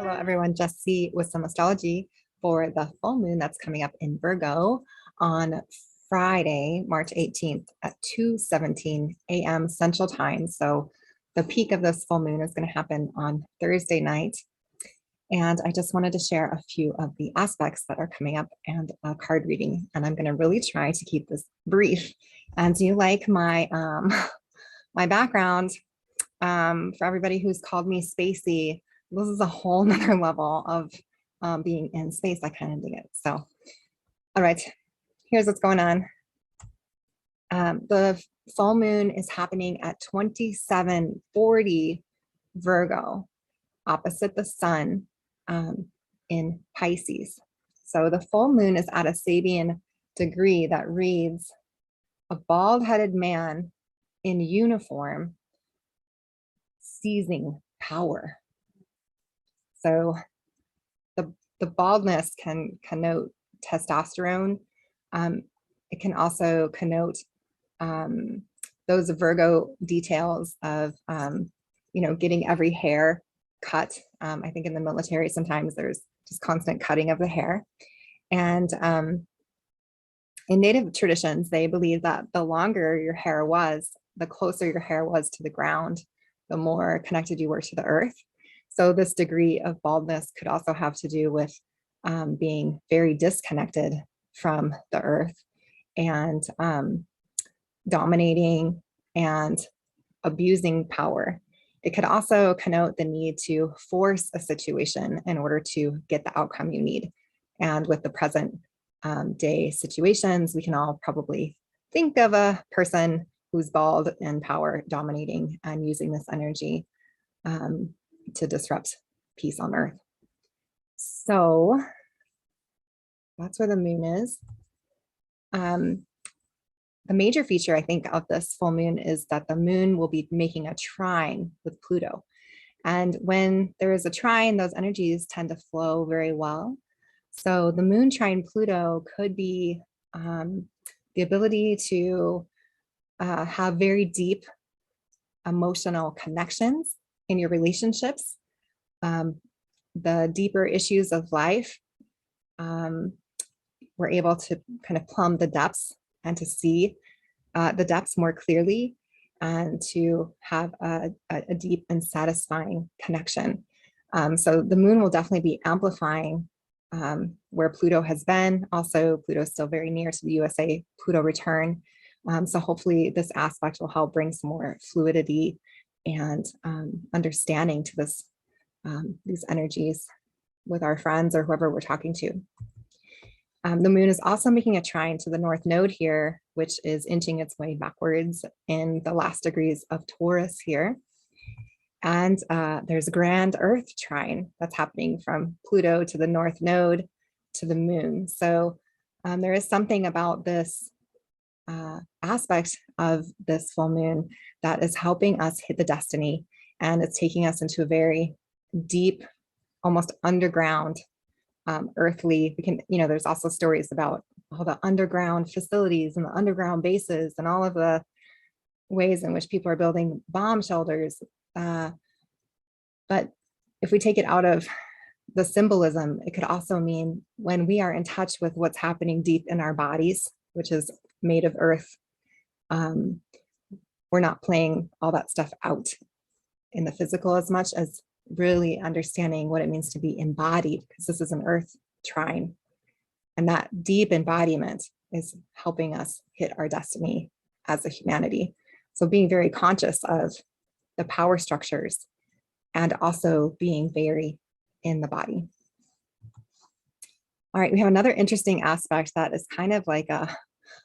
Hello, everyone. Jessie with some astrology for the full moon that's coming up in Virgo on Friday, March 18th at 2:17 a.m. Central Time. So the peak of this full moon is going to happen on Thursday night. And I just wanted to share a few of the aspects that are coming up and a card reading. And I'm going to really try to keep this brief. And do you like my my background? For everybody who's called me spacey, this is a whole nother level of being in space. I kind of dig it. So, all right, here's what's going on. The full moon is happening at 2740 Virgo, opposite the sun in Pisces. So the full moon is at a Sabian degree that reads, a bald-headed man in uniform seizing power. So the baldness can connote testosterone. It can also connote those Virgo details of, getting every hair cut. I think in the military, sometimes there's just constant cutting of the hair. And in Native traditions, they believe that the longer your hair was, the closer your hair was to the ground, the more connected you were to the earth. So this degree of baldness could also have to do with being very disconnected from the earth and dominating and abusing power. It could also connote the need to force a situation in order to get the outcome you need. And with the present day situations, we can all probably think of a person who's bald in power, dominating and using this energy to disrupt peace on earth. So that's where the moon is. The major feature, I think, of this full moon is that the moon will be making a trine with Pluto. And when there is a trine, those energies tend to flow very well. So the moon trine Pluto could be the ability to have very deep emotional connections in your relationships, the deeper issues of life. We're able to kind of plumb the depths and to see the depths more clearly and to have a deep and satisfying connection. So the moon will definitely be amplifying where Pluto has been. Also, Pluto is still very near to the USA Pluto return. So hopefully this aspect will help bring some more fluidity and understanding to this these energies with our friends or whoever we're talking to. The moon is also making a trine to the North Node here, which is inching its way backwards in the last degrees of Taurus here. And there's a grand Earth trine that's happening from Pluto to the North Node to the moon. So there is something about this aspect of this full moon that is helping us hit the destiny, and it's taking us into a very deep, almost underground, earthly. We can, there's also stories about all the underground facilities and the underground bases and all of the ways in which people are building bomb shelters. But if we take it out of the symbolism, it could also mean when we are in touch with what's happening deep in our bodies, which is made of earth, we're not playing all that stuff out in the physical as much as really understanding what it means to be embodied, because this is an earth trine. And that deep embodiment is helping us hit our destiny as a humanity. So being very conscious of the power structures and also being very in the body. All right, we have another interesting aspect that is kind of like a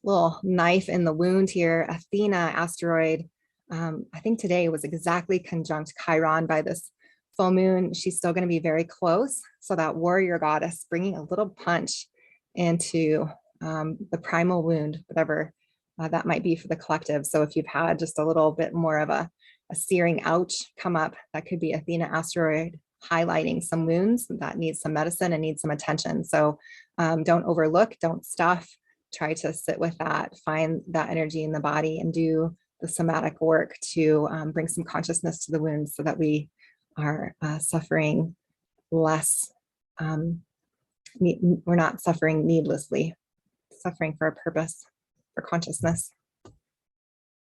little knife in the wound here. Athena asteroid, I think today was exactly conjunct Chiron by this full moon. She's still going to be very close. So that warrior goddess bringing a little punch into the primal wound, whatever that might be for the collective. So if you've had just a little bit more of a searing ouch come up, that could be Athena asteroid highlighting some wounds that need some medicine and need some attention. So don't overlook, don't stuff, try to sit with that, find that energy in the body and do the somatic work to bring some consciousness to the wounds so that we are suffering less, we're not suffering needlessly, suffering for a purpose, for consciousness.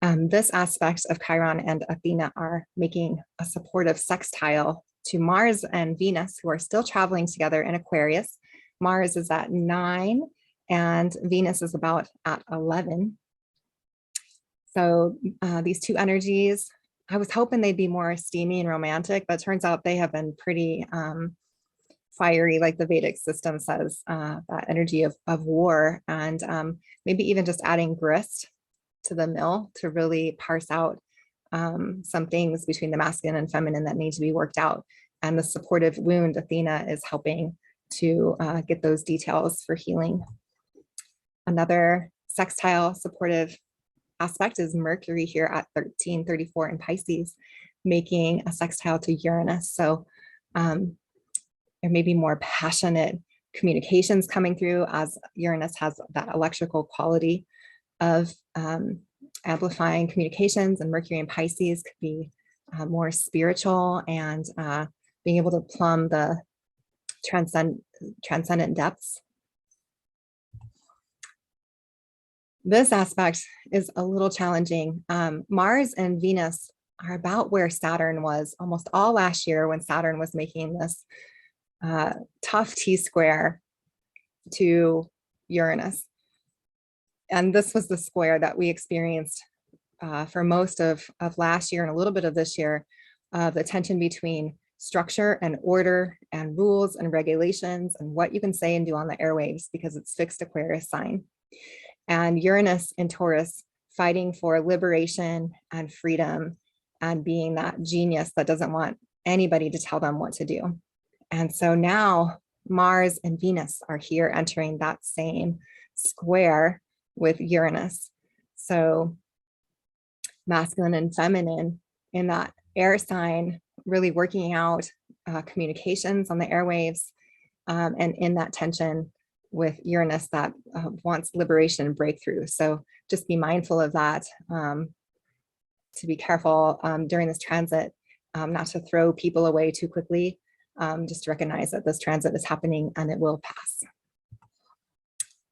This aspect of Chiron and Athena are making a supportive sextile to Mars and Venus, who are still traveling together in Aquarius. Mars is at 9 and Venus is about at 11. So these two energies, I was hoping they'd be more steamy and romantic, but it turns out they have been pretty fiery, like the Vedic system says, that energy of war, and maybe even just adding grist to the mill to really parse out some things between the masculine and feminine that need to be worked out. And the supportive wound, Athena, is helping to get those details for healing. Another sextile supportive aspect is Mercury here at 1334 in Pisces, making a sextile to Uranus. So there may be more passionate communications coming through, as Uranus has that electrical quality of amplifying communications, and Mercury in Pisces could be more spiritual and being able to plumb the transcendent depths. This aspect is a little challenging. Mars and Venus are about where Saturn was almost all last year, when Saturn was making this tough T-square to Uranus. And this was the square that we experienced for most of last year and a little bit of this year, the tension between structure and order and rules and regulations and what you can say and do on the airwaves, because it's fixed Aquarius sign. And Uranus in Taurus fighting for liberation and freedom and being that genius that doesn't want anybody to tell them what to do. And so now Mars and Venus are here entering that same square with Uranus. So masculine and feminine in that air sign, really working out communications on the airwaves, and in that tension with Uranus that wants liberation and breakthrough. So just be mindful of that, to be careful during this transit, not to throw people away too quickly. Just to recognize that this transit is happening and it will pass.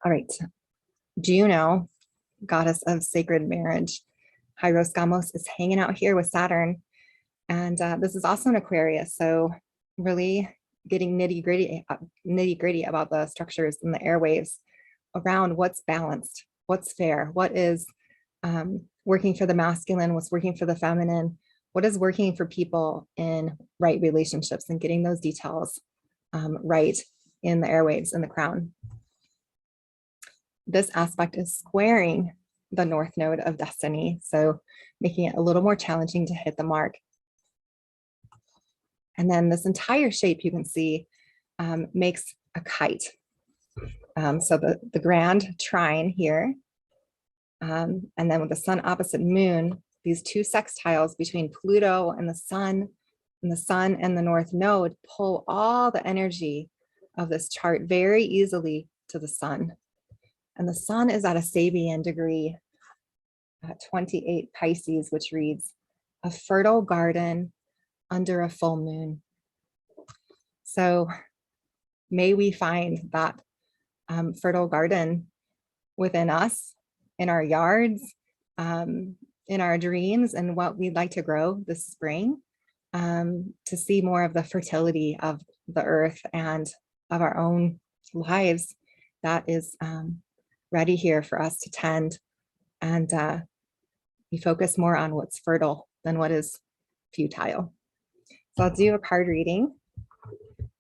All right, Juno, goddess of sacred marriage, Hyros Gamos, is hanging out here with Saturn. And this is also an Aquarius, so really getting nitty gritty about the structures and the airwaves around what's balanced, what's fair, what is working for the masculine, what's working for the feminine, what is working for people in right relationships, and getting those details right in the airwaves and the crown. This aspect is squaring the North Node of Destiny, so making it a little more challenging to hit the mark. And then this entire shape you can see makes a kite. So the grand trine here, and then with the sun opposite moon, these two sextiles between Pluto and the sun and the North Node pull all the energy of this chart very easily to the sun. And the sun is at a Sabian degree at 28 Pisces, which reads, a fertile garden under a full moon. So may we find that fertile garden within us, in our yards, in our dreams, and what we'd like to grow this spring, to see more of the fertility of the earth and of our own lives that is ready here for us to tend, and we focus more on what's fertile than what is futile. So I'll do a card reading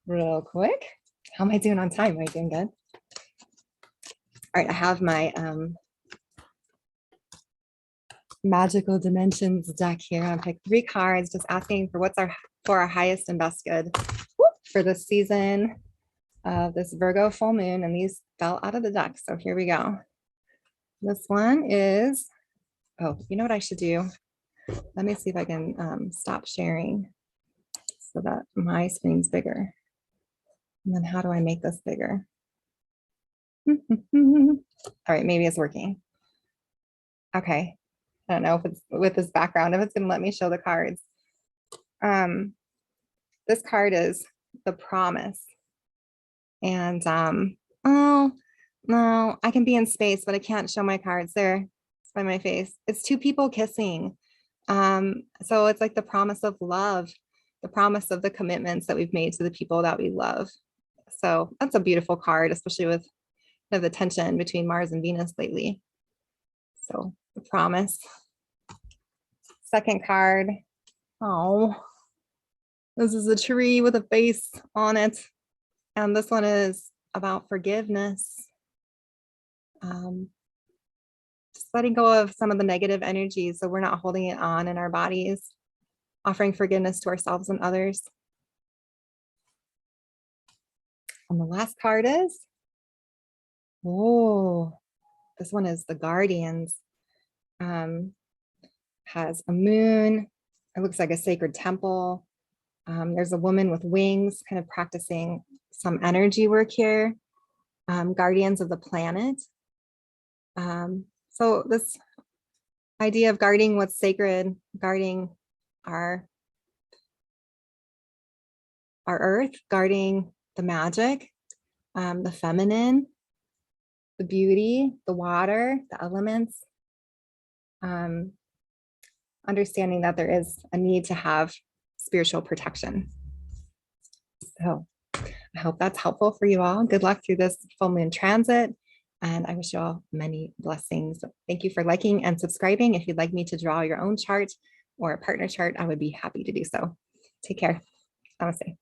real quick. How am I doing on time? Am I doing good? All right, I have my Magical Dimensions deck here. I'm gonna pick 3 cards, just asking for what's our highest and best good for this season of this Virgo full moon, and these fell out of the deck. So here we go. This one is, oh, you know what I should do? Let me see if I can stop sharing so that my screen's bigger. And then how do I make this bigger? All right, maybe it's working. Okay. I don't know if it's with this background, if it's gonna let me show the cards. This card is the promise. And oh no, I can be in space, but I can't show my cards there. It's by my face. It's two people kissing. So it's like the promise of love, the promise of the commitments that we've made to the people that we love. So that's a beautiful card, especially with the tension between Mars and Venus lately. So the promise. Second card. Oh, this is a tree with a face on it. And this one is about forgiveness. Just letting go of some of the negative energies so we're not holding it on in our bodies, offering forgiveness to ourselves and others. And the last card is, oh, this one is the Guardians. Has a moon. It looks like a sacred temple. There's a woman with wings kind of practicing some energy work here. Guardians of the planet. So this idea of guarding what's sacred, guarding our earth, guarding the magic, the feminine, the beauty, the water, the elements, understanding that there is a need to have spiritual protection. So I hope that's helpful for you all. Good luck through this full moon transit. And I wish you all many blessings. Thank you for liking and subscribing. If you'd like me to draw your own chart or a partner chart, I would be happy to do so. Take care. Namaste.